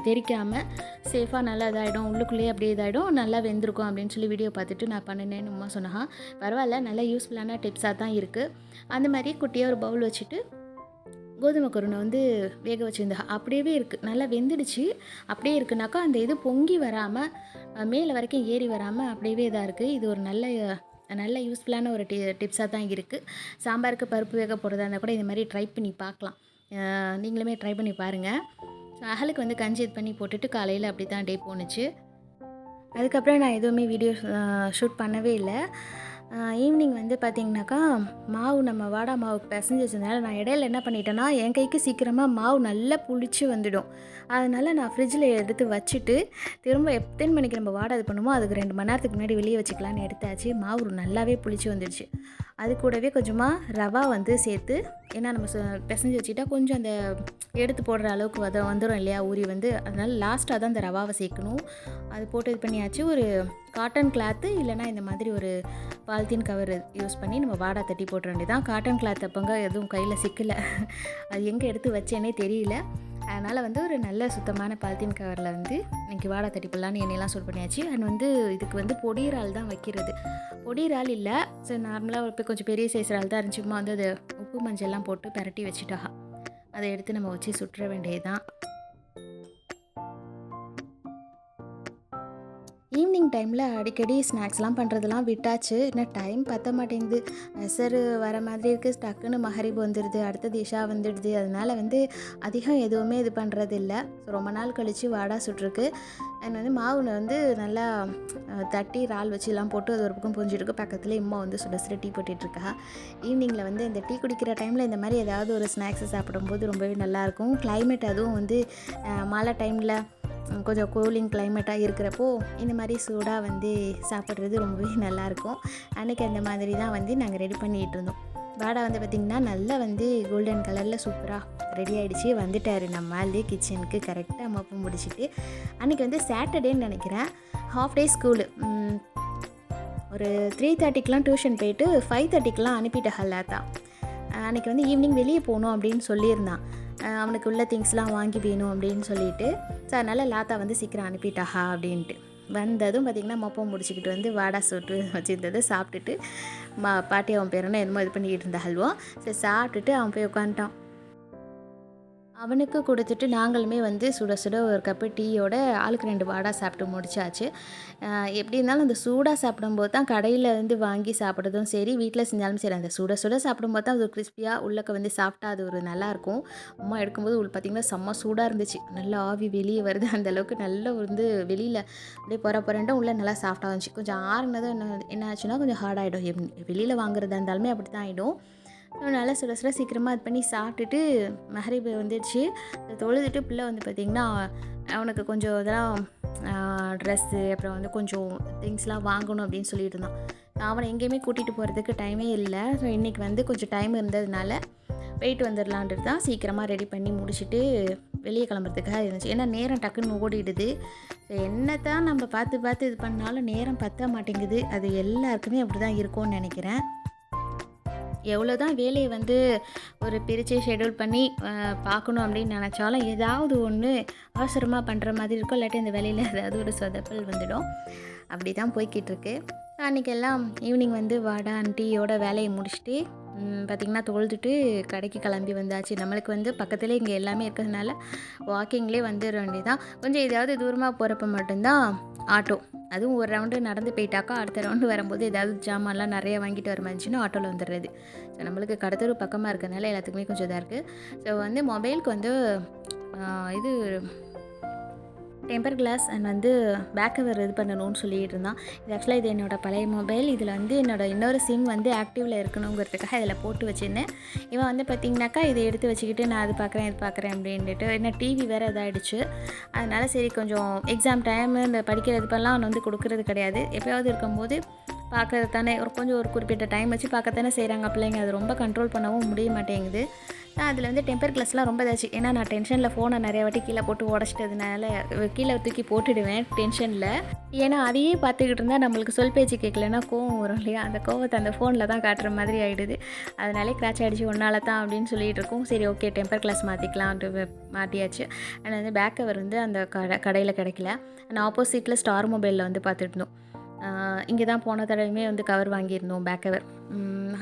தெரிக்காமல் சேஃபாக நல்லா இதாகிடும், உள்ளுக்குள்ளேயே அப்படியே இதாகிடும், நல்லா வெந்திருக்கும் அப்படின்னு சொல்லி வீடியோ பார்த்துட்டு நான் பண்ணினேன்னு அம்மா சொன்னா. பரவாயில்ல, நல்லா யூஸ்ஃபுல்லான டிப்ஸாக தான் இருக்குது. அந்த மாதிரி குட்டியாக ஒரு பவுல் வச்சுட்டு கோதுமை குருணை வந்து வேக வச்சுருந்தா அப்படியே இருக்குது, நல்லா வெந்துடுச்சு. அப்படியே இருக்குனாக்கா அந்த இது பொங்கி வராமல் மேலே வரைக்கும் ஏறி வராமல் அப்படியே இதாக இருக்குது. இது ஒரு நல்ல நல்ல யூஸ்ஃபுல்லான ஒரு டிப்ஸாக தான் இருக்குது. சாம்பாருக்கு பருப்பு வேக போடுறதா இருந்தால் கூட இந்த மாதிரி ட்ரை பண்ணி பார்க்கலாம். நீங்களுமே ட்ரை பண்ணி பாருங்கள். ஸோ அகலுக்கு வந்து கஞ்சி இது பண்ணி போட்டுட்டு காலையில் அப்படி தான் டே போணுச்சு. அதுக்கப்புறம் நான் எதுவுமே வீடியோ ஷூட் பண்ணவே இல்லை. ஈவினிங் வந்து பார்த்திங்கனாக்கா மாவு நம்ம வாடா மாவுக்கு பிசைஞ்சு வச்சதுனால நான் இடையில என்ன பண்ணிட்டேன்னா என் கைக்கு சீக்கிரமாக மாவு நல்லா புளிச்சு வந்துடும். அதனால் நான் ஃப்ரிட்ஜில் எடுத்து வச்சுட்டு திரும்ப எத்தனை மணிக்கு நம்ம வாடை இது பண்ணுமோ அதுக்கு 2 மணி நேரத்துக்கு முன்னாடி வெளியே வச்சுக்கலான்னு எடுத்தாச்சு. மாவு நல்லாவே புளிச்சு வந்துடுச்சு. அது கூடவே கொஞ்சமாக ரவா வந்து சேர்த்து, ஏன்னா நம்ம பிசைஞ்சு வச்சுட்டா கொஞ்சம் அந்த எடுத்து போடுற அளவுக்கு வந்துடும் இல்லையா ஊறி வந்து, அதனால் லாஸ்ட்டாக தான் அந்த ரவாவை சேர்க்கணும். அது போட்டு இது பண்ணியாச்சு. ஒரு காட்டன் கிளாத்து இல்லைனா இந்த மாதிரி ஒரு பாலித்தீன் கவர் யூஸ் பண்ணி நம்ம வாடா தட்டி போட்டுற வேண்டியதான். காட்டன் கிளாத் அப்போங்க எதுவும் கையில் சிக்கலை, அது எங்கே எடுத்து வச்சேனே தெரியல. அதனால் வந்து ஒரு நல்ல சுத்தமான பாலித்தீன் கவரில் வந்து இன்றைக்கி வாடை தட்டி போடலான்னு எண்ணெயெல்லாம் சூடு பண்ணியாச்சு. அண்ட் வந்து இதுக்கு வந்து பொடி இறால் தான் வைக்கிறது. பொடி இறால் இல்லை, ஸோ நார்மலாக இப்போ கொஞ்சம் பெரிய சைஸ் இறால் தான் இருந்துச்சுமா, வந்து அது உப்பு மஞ்சள்லாம் போட்டு பரட்டி வச்சுட்டா அதை எடுத்து நம்ம வச்சு சுற்ற வேண்டியதுதான். ஈவினிங் டைமில் அடிக்கடி ஸ்நாக்ஸ்லாம் பண்ணுறதெல்லாம் விட்டாச்சு. இன்னும் டைம் பற்ற மாட்டேங்குது. அசர் வர மாதிரி இருக்குது, டக்குன்னு மகரிப் வந்துடுது, அடுத்தது இஷா வந்துடுது. அதனால் வந்து அதிகம் எதுவுமே இது பண்ணுறது இல்லை. ஸோ ரொம்ப நாள் கழித்து வாடா சுட்ருக்கு. அண்ட் வந்து மாவு வந்து நல்லா தட்டி இறால் வச்சுலாம் போட்டு அது ஒரு பக்கம் புரிஞ்சிருக்கு. பக்கத்தில் இம்மா வந்து சுட சுட டீ போட்டுட்ருக்கா. ஈவினிங்கில் வந்து இந்த டீ குடிக்கிற டைமில் இந்த மாதிரி ஏதாவது ஒரு ஸ்நாக்ஸை சாப்பிடும்போது ரொம்பவே நல்லாயிருக்கும். கிளைமேட் அதுவும் வந்து மழை டைமில் கொஞ்சம் கூலிங் கிளைமேட்டாக இருக்கிறப்போ இந்த மாதிரி சூடாக வந்து சாப்பிட்றது ரொம்பவே நல்லாயிருக்கும். அன்றைக்கி அந்த மாதிரி தான் வந்து நாங்கள் ரெடி பண்ணிகிட்டு இருந்தோம். வாடா வந்து பார்த்திங்கன்னா நல்லா வந்து கோல்டன் கலரில் சூப்பராக ரெடி ஆகிடுச்சு. வந்துட்டார் நம்ம ஆளு கிச்சனுக்கு கரெக்டாக மப்பு முடிச்சுட்டு. அன்றைக்கி வந்து சாட்டர்டேன்னு நினைக்கிறேன், ஹாஃப் டே ஸ்கூலு. ஒரு 3:30க்கெலாம் டியூஷன் போயிட்டு 5:30க்கெலாம் அனுப்பிட்டேன் லாத்தா. அன்றைக்கி வந்து ஈவினிங் வெளியே போகணும் அப்படின்னு சொல்லியிருந்தான். அவனுக்கு உள்ள திங்ஸ்லாம் வாங்கி வேணும் அப்படின்னு சொல்லிட்டு, ஸோ அதனால் லாத்தா வந்து சீக்கிரம் அனுப்பிட்டாஹா அப்படின்ட்டு. வந்ததும் பார்த்திங்கன்னா மொப்பம் முடிச்சுக்கிட்டு வந்து வாடா சுட்டு வச்சுருந்தது சாப்பிட்டுட்டு, பாட்டி அவன் பேர் என்னமோ இது பண்ணிக்கிட்டு இருந்தா ஹல்வா. சரி சாப்பிட்டுட்டு அவன் போய் உட்காந்துட்டான். அவனுக்கு கொடுத்துட்டு நாங்களுமே வந்து சுட சுட ஒரு கப்பு டீயோட ஆளுக்கு 2 வாடா சாப்பிட்டு முடிச்சாச்சு. எப்படி இருந்தாலும் அந்த சூடாக சாப்பிடும்போது தான் கடையில் வந்து வாங்கி சாப்பிட்றதும் சரி, வீட்டில் செஞ்சாலும் சரி, அந்த சுட சுட சாப்பிடும்போது தான் அது ஒரு கிறிஸ்பியாக உள்ளக்க வந்து சாப்பிட்டா அது ஒரு நல்லாயிருக்கும். அம்மா எடுக்கும்போது பார்த்திங்கன்னா செம்ம சூடாக இருந்துச்சு. நல்லா ஆவி வெளியே வருது, அந்தளவுக்கு நல்லா வந்து வெளியில் அப்படியே பொறண்டு உள்ளே நல்லா சாஃப்டாக இருந்துச்சு. கொஞ்சம் ஆறுனதும் என்ன ஆச்சுன்னா கொஞ்சம் ஹார்டாகிடும். வெளியில் வாங்குறதா இருந்தாலுமே அப்படி தான் ஆகிடும். நல்லா சுட சுட சீக்கிரமாக இது பண்ணி சாப்பிட்டுட்டு மஹரிப் வந்துடுச்சு. தொழுதுட்டு பிள்ளை வந்து பார்த்திங்கன்னா அவனுக்கு கொஞ்சம் இதெல்லாம் ட்ரெஸ்ஸு அப்புறம் வந்து கொஞ்சம் திங்ஸ்லாம் வாங்கணும் அப்படின்னு சொல்லிட்டு இருந்தான். அவனை எங்கேயுமே கூட்டிகிட்டு போகிறதுக்கு டைமே இல்லை. ஸோ இன்றைக்கி வந்து கொஞ்சம் டைம் இருந்ததுனால போயிட்டு வந்துடலான்ட்டு தான் சீக்கிரமாக ரெடி பண்ணி முடிச்சுட்டு வெளியே கிளம்புறதுக்காக இருந்துச்சு. ஏன்னா நேரம் டக்குன்னு ஓடிடுது. ஸோ என்ன தான் நம்ம பார்த்து இது பண்ணாலும் நேரம் பற்ற மாட்டேங்குது. அது எல்லாருக்குமே அப்படி தான் இருக்கும்னு நினைக்கிறேன். எவ்வளோ தான் வேலையை வந்து ஒரு பிரித்து ஷெடியூல் பண்ணி பார்க்கணும் அப்படின்னு நினச்சாலும் ஏதாவது ஒன்று அவசரமாக பண்ணுற மாதிரி இருக்கும். இல்லாட்டி அந்த வேலையில் ஏதாவது ஒரு சொதப்பல் வந்துடும். அப்படி தான் போய்கிட்டுருக்கு. அன்றைக்கெல்லாம் ஈவினிங் வந்து வாடா டீயோட வேலையை முடிச்சுட்டு பார்த்திங்கன்னா தொழுதுட்டு கடைக்கு கிளம்பி வந்தாச்சு. நம்மளுக்கு வந்து பக்கத்துலேயே இங்கே எல்லாமே இருக்கிறதுனால வாக்கிங்லேயே வந்துட வேண்டியதான். கொஞ்சம் எதாவது தூரமாக போகிறப்ப மட்டும்தான் ஆட்டோ. அதுவும் ஒரு ரவுண்டு நடந்து போயிட்டாக்கா அடுத்த ரவுண்டு வரும்போது ஏதாவது ஜாமான்லாம் நிறைய வாங்கிட்டு வர மாதிரி இருந்துச்சுன்னா ஆட்டோவில் வந்துடுறது. ஸோ நம்மளுக்கு கடத்தூர் பக்கமாக இருக்கிறதுனால எல்லாத்துக்குமே கொஞ்சம் இதாக இருக்குது. ஸோ வந்து மொபைலுக்கு வந்து இது டெம்பர் கிளாஸ் அண்ட் வந்து பேக் கவர் இது பண்ணணும்னு சொல்லிகிட்டு இருந்தான். இது ஆக்சுவலாக இது என்னோடய பழைய மொபைல். இதில் வந்து என்னோடய இன்னொரு சிம் வந்து ஆக்டிவில் இருக்கணுங்கிறதுக்காக இதில் போட்டு வச்சுருந்தேன். இவன் வந்து பார்த்திங்கனாக்கா இதை எடுத்து வச்சுக்கிட்டு நான் அது பார்க்குறேன் அப்படின்ட்டு, ஏன்னா டிவி வேறு இதாகிடுச்சு. அதனால் சரி கொஞ்சம் எக்ஸாம் டைமு இந்த படிக்கிறது இப்போல்லாம் அவன் வந்து கொடுக்குறது கிடையாது. எப்போயாவது இருக்கும்போது பார்க்குறது தானே, ஒரு குறிப்பிட்ட டைம் வச்சு பார்க்கத்தானே செய்கிறாங்க பிள்ளைங்க. அது ரொம்ப கண்ட்ரோல் பண்ணவும் முடிய மாட்டேங்குது. அதில் வந்து டெம்பர் கிளாஸ்லாம் ரொம்ப இதாச்சு. ஏன்னா நான் டென்ஷனில் ஃபோனை நிறைய வாட்டி கீழே போட்டு உடச்சிட்டதுனால கீழே தூக்கி போட்டுடுவேன் டென்ஷனில். ஏன்னா அதையே பார்த்துக்கிட்டு இருந்தால் நம்மளுக்கு சொல் பேச்சு கேட்கலன்னா கோவம் வரும் இல்லையா, அந்த கோவத்தை அந்த ஃபோனில் தான் காட்டுற மாதிரி ஆகிடுது. அதனாலே கிராச் ஆகிடுச்சு ஒன்றால் தான் அப்படின்னு சொல்லிகிட்டு இருக்கோம். சரி ஓகே டெம்பர் கிளாஸ் மாற்றிக்கலான்ட்டு மாட்டியாச்சு. ஆனால் வந்து பேக் கவர் வந்து அந்த கடையில் கிடைக்கல. ஆனால் ஆப்போசிட்டில் ஸ்டார் மொபைலில் வந்து பார்த்துட்டு இருந்தோம். இங்கே தான் போன தடவையுமே வந்து கவர் வாங்கியிருந்தோம் பேக் கவர்.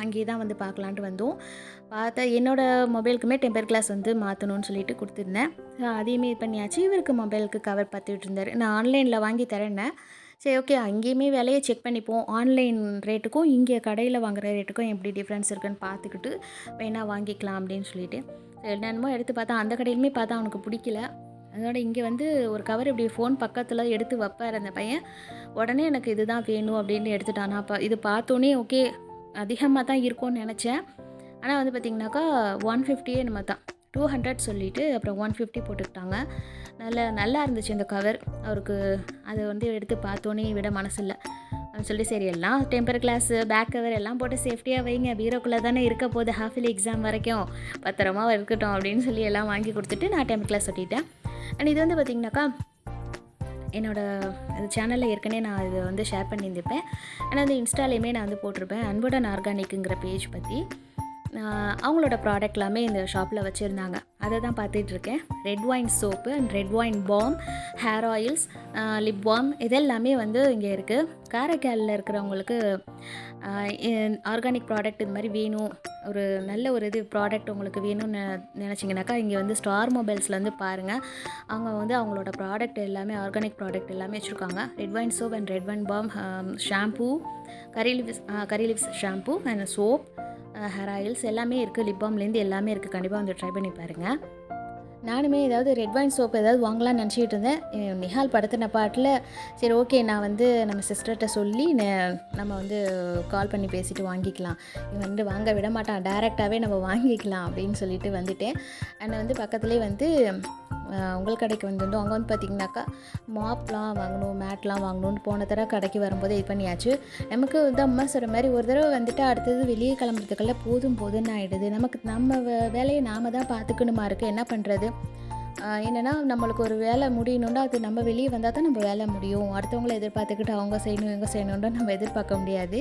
அங்கேயே தான் வந்து பார்க்கலான்ட்டு வந்தோம். பார்த்தா என்னோடய மொபைலுக்குமே டெம்பர் கிளாஸ் வந்து மாற்றணும்னு சொல்லிட்டு கொடுத்துருந்தேன். அதையுமே இது பண்ணியாச்சு. இவருக்கு மொபைலுக்கு கவர் பார்த்துட்டு இருந்தார். நான் ஆன்லைனில் வாங்கி தரேன்னேன். சரி ஓகே அங்கேயுமே விலைய செக் பண்ணிப்போம். ஆன்லைன் ரேட்டுக்கும், இங்கே கடையில வாங்குற ரேட்டுக்கும் எப்படி டிஃப்ரென்ஸ் இருக்குன்னு பார்த்துக்கிட்டு, வேணா வாங்கிக்கலாம் அப்படின்னு சொல்லிட்டு, சரி என்னென்னமோ எடுத்து பார்த்தா, அந்த கடையிலுமே பார்த்தா அவனுக்கு பிடிக்கல. அதோட இங்கே வந்து ஒரு கவர் இப்படி ஃபோன் பக்கத்துல எடுத்து வைப்பாரு அந்த பையன். உடனே எனக்கு இதுதான் வேணும் அப்படின்னு எடுத்துட்டான். நான் இது பார்த்தோனே ஓகே அதிகமா தான் இருக்கும்னு நெனச்சேன். ஆனா வந்து பார்த்தீங்கன்னாக்கா, 150 என்னமோ தான். 200 சொல்லிட்டு அப்புறம் 150 போட்டுக்கிட்டாங்க. நல்லா இருந்துச்சு அந்த கவர். அவருக்கு அத வந்து எடுத்து பார்த்தோனே விட மனசில்ல. அப்படின்னு சொல்லிட்டு சரி எல்லாம் டெம்பர் கிளாஸு, பேக் கவர் எல்லாம் போட்டு சேஃப்டியா வைங்க. பீரோக்குள்ள தானே இருக்க போகுது ஹாஃப் இயர்லி எக்ஸாம் வரைக்கும். பத்திரமா இருக்கட்டும் அப்படின்னு சொல்லி எல்லாம் வாங்கி குடுத்துட்டு நான் டெம்பர் கிளாஸ் ஒட்டிட்டேன். அண்ட் இது வந்து பார்த்தீங்கன்னாக்கா, என்னோட அது சேனல்ல ஏற்கனவே நான் இத வந்து ஷேர் பண்ணியிருந்திருப்பேன். ஆனா வந்து இன்ஸ்டாலயுமே நான் வந்து போட்டிருப்பேன். அன்புடன் ஆர்கானிக்குங்கிற பேஜ் பத்தி. அவங்களோட ப்ராடக்ட் எல்லாமே இந்த ஷாப்பில் வச்சுருந்தாங்க. அதை தான் பார்த்துட்ருக்கேன். Red wine soap and red wine balm, hair oils, lip balm இதெல்லாமே வந்து இங்கே இருக்குது. காரைக்காலில் இருக்கிறவங்களுக்கு ஆர்கானிக் ப்ராடக்ட் இது மாதிரி வேணும், ஒரு நல்ல ஒரு இது ப்ராடக்ட் உங்களுக்கு வேணும்னு நினச்சிங்கனாக்கா இங்கே வந்து ஸ்டார் மொபைல்ஸில் வந்து பாருங்கள். அவங்க வந்து அவங்களோட ப்ராடக்ட் எல்லாமே ஆர்கானிக் ப்ராடக்ட் எல்லாமே வச்சுருக்காங்க. Red wine soap and red wine balm, shampoo, curry leaves shampoo and soap, hair oils எல்லாமே இருக்குது. லிப் பாம்லேருந்து எல்லாமே இருக்குது. கண்டிப்பாக வந்து ட்ரை பண்ணி பாருங்கள். நானுமே ஏதாவது ரெட் ஒயின் சோப் ஏதாவது வாங்கலாம்னு நினச்சிக்கிட்டு இருந்தேன். நிஹால் படுத்தின பாட்டில் சரி ஓகே நான் வந்து நம்ம சிஸ்டர்கிட்ட சொல்லி நம்ம வந்து கால் பண்ணி பேசிவிட்டு வாங்கிக்கலாம், இவன் வந்து வாங்க விட மாட்டான், டைரெக்டாகவே நம்ம வாங்கிக்கலாம் அப்படின்னு சொல்லிட்டு வந்துட்டேன். அண்ட் வந்து பக்கத்துலேயே வந்து உங்கள் கடைக்கு வந்திருந்தோம். அங்கே வந்து பார்த்திங்கனாக்கா மாப்லாம் வாங்கணும், மேட்லாம் வாங்கணும்னு போன தடவை கடைக்கு வரும்போது இது பண்ணியாச்சு. நமக்கு வந்து அம்மா சொல்கிற மாதிரி ஒரு தடவை வந்துட்டு அடுத்தது வெளியே கிளம்புறதுக்கெல்லாம் போதும்னு ஆகிடுது. நம்ம வேலையை நாம் தான் பார்த்துக்கணுமா இருக்குது. என்ன பண்ணுறது, என்னென்னா நம்மளுக்கு ஒரு வேலை முடியணுன்னா அது நம்ம வெளியே வந்தால் தான் நம்ம வேலை முடியும். அடுத்தவங்கள எதிர்பார்த்துக்கிட்டு அவங்க செய்யணும் இவங்க செய்யணுன்னு நம்ம எதிர்பார்க்க முடியாது.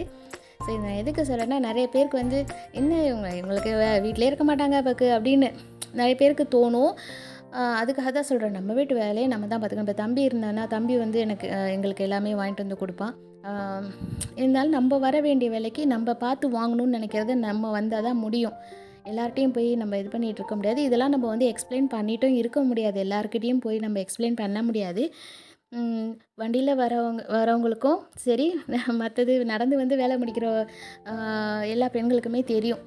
சரி நான் எதுக்கு சொல்கிறேன்னா, நிறைய பேருக்கு வந்து என்ன இவங்களுக்கு வீட்டிலே இருக்க மாட்டாங்க பக்கு அப்படின்னு நிறைய பேருக்கு தோணும். அதுக்காக தான் சொல்கிறேன், நம்ம வீட்டு வேலையை நம்ம தான் பார்த்துக்கணும். இப்போ தம்பி இருந்தானா தம்பி வந்து எங்களுக்கு எல்லாமே வாங்கிட்டு வந்து கொடுப்பான். இருந்தாலும் நம்ம வர வேண்டிய வேலைக்கு நம்ம பார்த்து வாங்கணும்னு நினைக்கிறத நம்ம வந்தால் தான் முடியும். எல்லார்ட்டையும் போய் நம்ம இது பண்ணிகிட்டு இருக்க முடியாது. இதெல்லாம் நம்ம வந்து எக்ஸ்பிளைன் பண்ணிட்டும் இருக்க முடியாது. எல்லாருக்கிட்டேயும் போய் நம்ம எக்ஸ்பிளைன் பண்ண முடியாது. வண்டியில் வரவங்களுக்கும் சரி, மற்றது நடந்து வந்து வேலை முடிக்கிற எல்லா பெண்களுக்குமே தெரியும்.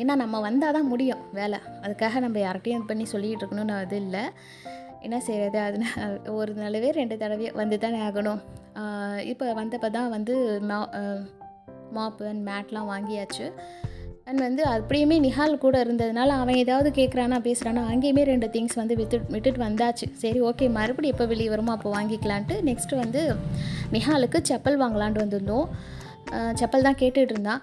ஏன்னா நம்ம வந்தால் தான் முடியும் வேலை. அதுக்காக நம்ம யார்கிட்டையும் இது பண்ணி சொல்லிகிட்டு இருக்கணும்னு அது இல்லை. என்ன செய்கிறது, அது ஒரு தடவையோ 2 தடவையோ வந்து தானே ஆகணும். இப்போ வந்தப்போ தான் வந்து மாப்பு அண்ட் மேட்லாம் வாங்கியாச்சு. அண்ட் வந்து அப்படியுமே நிஹால் கூட இருந்ததுனால அவன் ஏதாவது கேட்குறானா பேசுகிறானா அங்கேயுமே 2 திங்ஸ் வந்து விட்டுட்டு வந்தாச்சு. சரி ஓகே மறுபடியும் எப்போ வெளியே வருமோ அப்போ வாங்கிக்கலான்ட்டு நெக்ஸ்ட்டு வந்து நிஹாலுக்கு செப்பல் வாங்கலான்ட்டு வந்திருந்தோம். செப்பல் தான் கேட்டுகிட்டு இருந்தான்.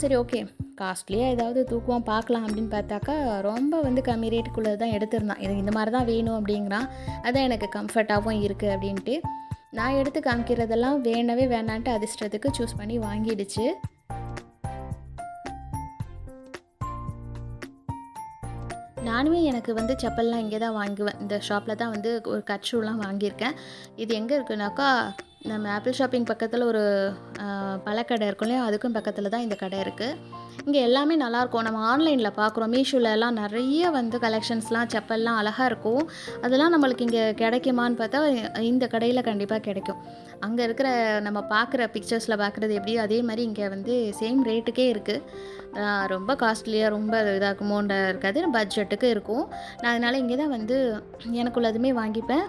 சரி ஓகே காஸ்ட்லியாக ஏதாவது தூக்குவான் பார்க்கலாம் அப்படின்னு பார்த்தாக்கா ரொம்ப வந்து கம்மி ரேட்டுக்குள்ளே தான் எடுத்திருந்தான். இது இந்த மாதிரி தான் வேணும் அப்படிங்கிறான். அதான் எனக்கு கம்ஃபர்ட்டாகவும் இருக்குது அப்படின்ட்டு நான் எடுத்து காமிக்கிறதெல்லாம் வேணவே வேணான்ட்டு அதிர்ஷ்டத்துக்கு சூஸ் பண்ணி வாங்கிடுச்சு. நானுமே எனக்கு வந்து செப்பல்லாம் இங்கே தான் வாங்குவேன். இந்த ஷாப்பில் தான் வந்து ஒரு கட் ஷூலாம் வாங்கியிருக்கேன். இது எங்கே இருக்குனாக்கா, நம்ம ஆப்பிள் ஷாப்பிங் பக்கத்தில் ஒரு பழக்கடை இருக்கும் இல்லையா, அதுக்கும் பக்கத்தில் தான் இந்த கடை இருக்குது. இங்கே எல்லாமே நல்லாயிருக்கும். நம்ம ஆன்லைனில் பார்க்குறோம், மீஷோலலாம் நிறைய வந்து கலெக்ஷன்ஸ்லாம் செப்பல்லாம் அழகாக இருக்கும். அதெல்லாம் நம்மளுக்கு இங்கே கிடைக்குமான்னு பார்த்தா இந்த கடையில் கண்டிப்பாக கிடைக்கும். அங்கே இருக்கிற நம்ம பார்க்குற பிக்சர்ஸில் பார்க்குறது எப்படியோ அதே மாதிரி இங்கே வந்து சேம் ரேட்டுக்கே இருக்குது. ரொம்ப காஸ்ட்லியாக ரொம்ப இதாகுமோன்ற இருக்காது, பட்ஜெட்டுக்கு இருக்கும். நான் அதனால் இங்கே தான் வந்து எனக்குள்ளதுமே வாங்கிப்பேன்.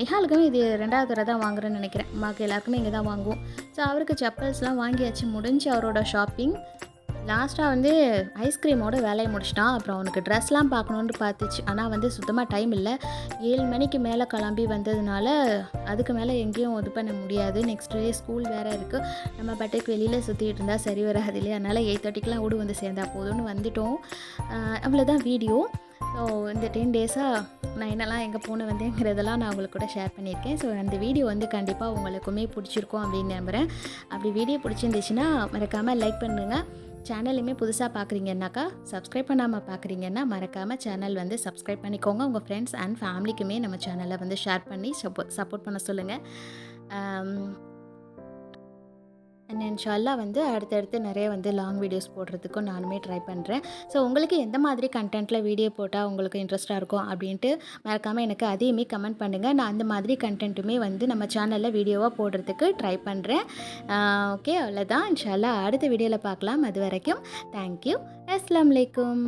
நிஹாலுக்குமே இது 2வது தடவை தான் வாங்குறேன்னு நினைக்கிறேன். அம்மாவுக்கு எல்லாருக்குமே இங்கே தான் வாங்குவோம். ஸோ அவருக்கு செப்பல்ஸ்லாம் வாங்கியாச்சு, முடிஞ்சு அவரோட ஷாப்பிங். லாஸ்ட்டாக வந்து ஐஸ்கிரீமோட வேலையை முடிச்சிட்டான். அப்புறம் அவனுக்கு ட்ரெஸ்லாம் பார்க்கணுன்னு பார்த்துச்சு. ஆனால் வந்து சுத்தமாக டைம் இல்லை. 7 மணிக்கு மேலே கிளம்பி வந்ததுனால அதுக்கு மேலே எங்கேயும் இது பண்ண முடியாது. நெக்ஸ்ட் டே ஸ்கூல் வேறு இருக்குது. நம்ம பாட்டுக்கு வெளியில் சுற்றிட்டு இருந்தால் சரி வராது இல்லையா, அதனால் 8:30க்கெலாம் ஊடு வந்து சேர்ந்தா போதும்னு வந்துட்டோம். அவ்வளோதான் வீடியோ. ஸோ இந்த 10 டேஸாக நான் என்னெல்லாம் எங்கே போன வந்தேங்கிறதெல்லாம் நான் உங்களுக்கு கூட ஷேர் பண்ணியிருக்கேன். ஸோ அந்த வீடியோ வந்து கண்டிப்பாக உங்களுக்குமே பிடிச்சிருக்கும் அப்படின்னு நம்புகிறேன். அப்படி வீடியோ பிடிச்சிருந்துச்சுன்னா மறக்காமல் லைக் பண்ணுங்கள். சேனலுமே புதுசாக பார்க்குறீங்கன்னாக்கா, சப்ஸ்கிரைப் பண்ணாமல் பார்க்குறீங்கன்னா மறக்காமல் சேனல் வந்து சப்ஸ்கிரைப் பண்ணிக்கோங்க. உங்கள் ஃப்ரெண்ட்ஸ் அண்ட் ஃபேமிலிக்குமே நம்ம சேனலை வந்து ஷேர் பண்ணி சப்போர்ட் பண்ண சொல்லுங்கள். அண்ட் இன்ஷால்லா வந்து அடுத்தடுத்து நிறைய வந்து லாங் வீடியோஸ் போடுறதுக்கும் நானுமே ட்ரை பண்ணுறேன். ஸோ உங்களுக்கு எந்த மாதிரி கண்டென்ட்டில் வீடியோ போட்டால் உங்களுக்கு இன்ட்ரெஸ்ட்டாக இருக்கும் அப்படின்ட்டு மறக்காமல் எனக்கு அதையுமே கமெண்ட் பண்ணுங்கள். நான் அந்த மாதிரி கண்டென்ட்டுமே வந்து நம்ம சேனலில் வீடியோவாக போடுறதுக்கு ட்ரை பண்ணுறேன். ஓகே, அவ்வளோதான். இன்ஷால்லா அடுத்த வீடியோவில் பார்க்கலாம். அது வரைக்கும் தேங்க்யூ. அஸ்ஸலாமு அலைக்கும்.